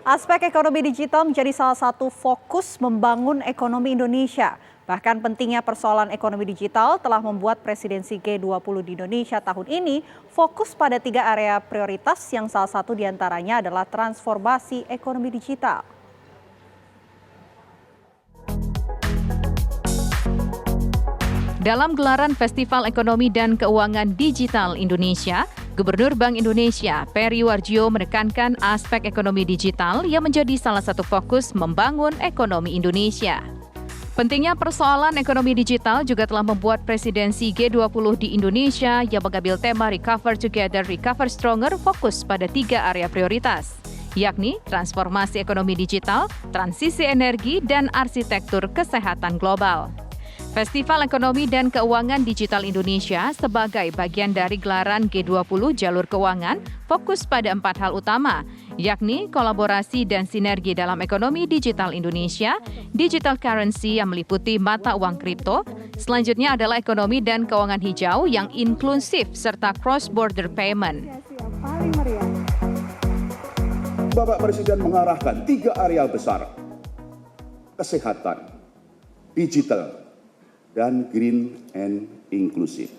Aspek ekonomi digital menjadi salah satu fokus membangun ekonomi Indonesia. Bahkan pentingnya persoalan ekonomi digital telah membuat presidensi G20 di Indonesia tahun ini fokus pada 3 area prioritas yang salah satu diantaranya adalah transformasi ekonomi digital. Dalam gelaran Festival Ekonomi dan Keuangan Digital Indonesia, Gubernur Bank Indonesia Peri Warjio menekankan aspek ekonomi digital yang menjadi salah satu fokus membangun ekonomi Indonesia. Pentingnya persoalan ekonomi digital juga telah membuat presidensi G20 di Indonesia yang mengambil tema Recover Together, Recover Stronger fokus pada 3 area prioritas, yakni transformasi ekonomi digital, transisi energi, dan arsitektur kesehatan global. Festival Ekonomi dan Keuangan Digital Indonesia sebagai bagian dari gelaran G20 Jalur Keuangan fokus pada 4 hal utama, yakni kolaborasi dan sinergi dalam ekonomi digital Indonesia, digital currency yang meliputi mata uang kripto, selanjutnya adalah ekonomi dan keuangan hijau yang inklusif serta cross-border payment. Bapak Presiden mengarahkan 3 area besar, kesehatan, digital, dan green and inclusive.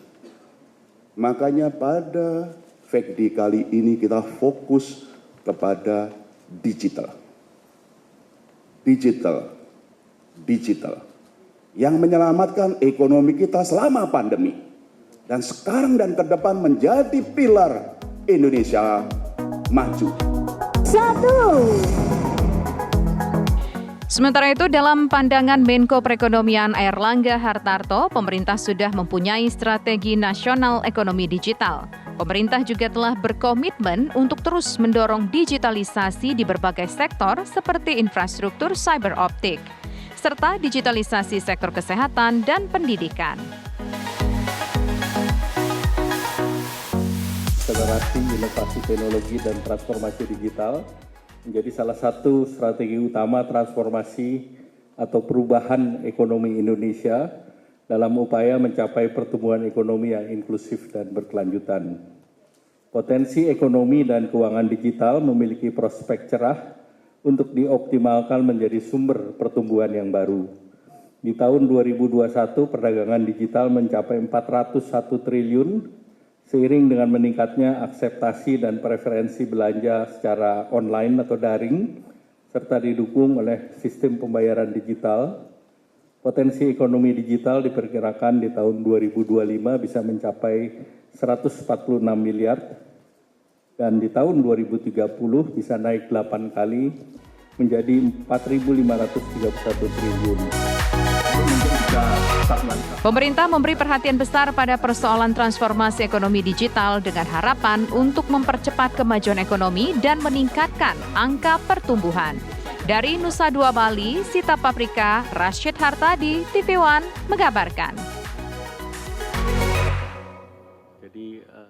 Makanya pada FECD kali ini kita fokus kepada digital. Digital. Yang menyelamatkan ekonomi kita selama pandemi. Dan sekarang dan ke depan menjadi pilar Indonesia maju. 1. Sementara itu, dalam pandangan Menko Perekonomian Airlangga Hartarto, pemerintah sudah mempunyai strategi nasional ekonomi digital. Pemerintah juga telah berkomitmen untuk terus mendorong digitalisasi di berbagai sektor seperti infrastruktur cyber optik, serta digitalisasi sektor kesehatan dan pendidikan. Akselerasi inovasi teknologi dan transformasi digital menjadi salah satu strategi utama transformasi atau perubahan ekonomi Indonesia dalam upaya mencapai pertumbuhan ekonomi yang inklusif dan berkelanjutan. Potensi ekonomi dan keuangan digital memiliki prospek cerah untuk dioptimalkan menjadi sumber pertumbuhan yang baru. Di tahun 2021, perdagangan digital mencapai 401 triliun, seiring dengan meningkatnya akseptasi dan preferensi belanja secara online atau daring, serta didukung oleh sistem pembayaran digital, potensi ekonomi digital diperkirakan di tahun 2025 bisa mencapai 146 miliar, dan di tahun 2030 bisa naik 8 kali menjadi 4.531 triliun. Pemerintah memberi perhatian besar pada persoalan transformasi ekonomi digital dengan harapan untuk mempercepat kemajuan ekonomi dan meningkatkan angka pertumbuhan. Dari Nusa Dua Bali, Sita Paprika, Rashid Hartadi, TV One mengabarkan.